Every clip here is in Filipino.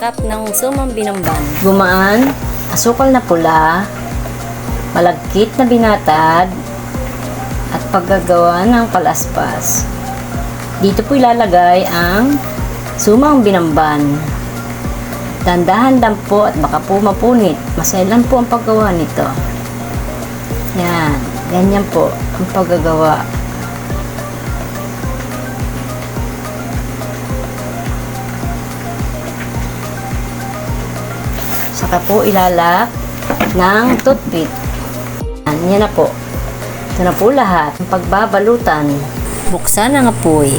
sarap ng sumang binamban. Gumaan, asukal na pula, malagkit na binatad, at paggagawa ng palaspas. Dito po ilalagay ang sumang binamban. Dandahan lang po at baka po mapunit. Masaya lang po ang paggawa nito. Yan, ganyan po ang paggagawa. Saka po ilalak ng toothpick. Yan na po. Ito na po lahat. Ang pagbabalutan. Buksan ang apoy.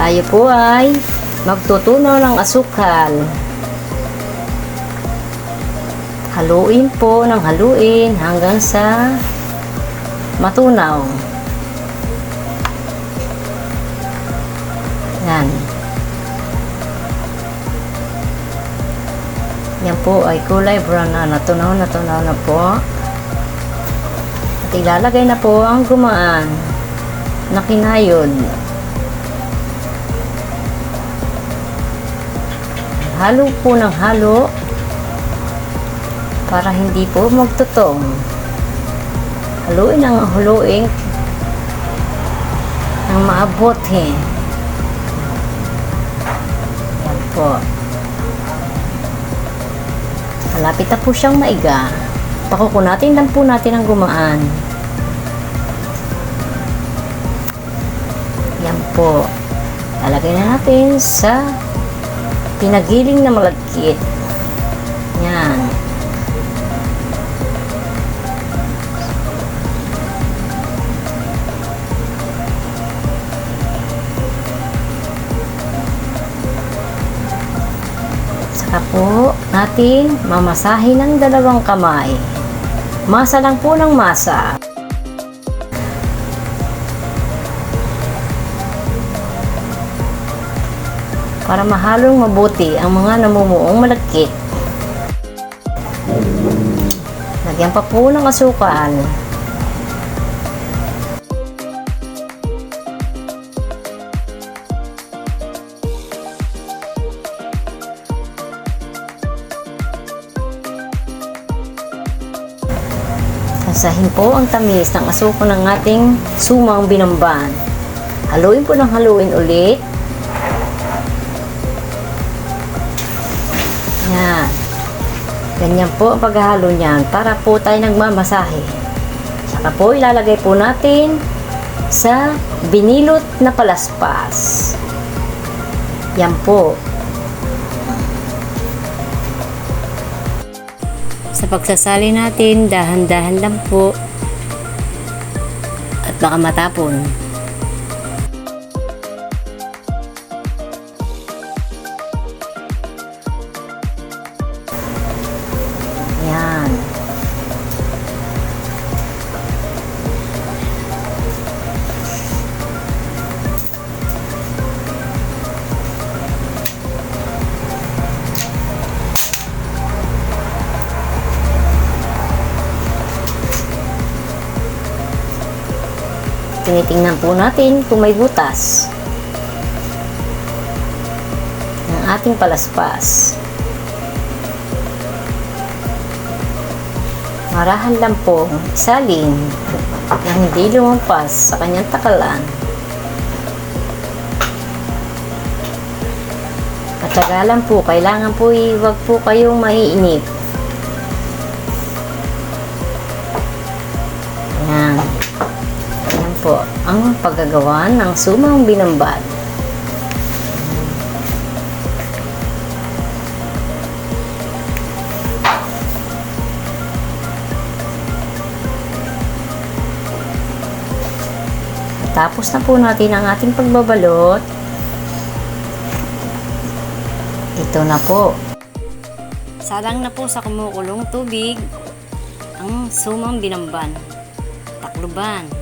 Tayo po ay magtutunaw ng asukal. Haluin po ng haluin hanggang sa matunaw. Yan. Yan po ay kulay brown na, natunaw na po. At ilalagay na po ang gumaan na kinayod. Halo po ng halo para hindi po magtutong. Haluin ang haluin ng maabot Yan po. Malapit na po siyang maiga. Pakukunatin lang po natin ang gumaan. Yan po. Lalagay na natin sa pinagiling na malagkit. Yan. Saka po natin mamasahin ng dalawang kamay. Masa lang po ng masa. Para mahalong mabuti ang mga namumuong malagkit. Lagyan pa po ng asukal. Sasahin po ang tamis ng asukal ng ating sumang binamban. Haluin po ng haluin ulit. Yan. Ganyan po ang paghahalo niyan para po tayo nagmamasahe. Saka po ilalagay po natin sa binilot na palaspas. Yan po. Sa pagsasali natin, dahan-dahan lang po at baka matapon. Yan. Tinitingnan po natin kung may butas ng ating palaspas. Marahan lang po isalin na hindi lumampas sa kanyang takalan. Matagalan po, kailangan po huwag po kayong maiinip. Ayan. Ayan po ang paggagawa ng sumang binamban. Tapos na po natin ang ating pagbabalot. Ito na po. Salang na po sa kumukulong tubig ang sumang binamban. Takluban.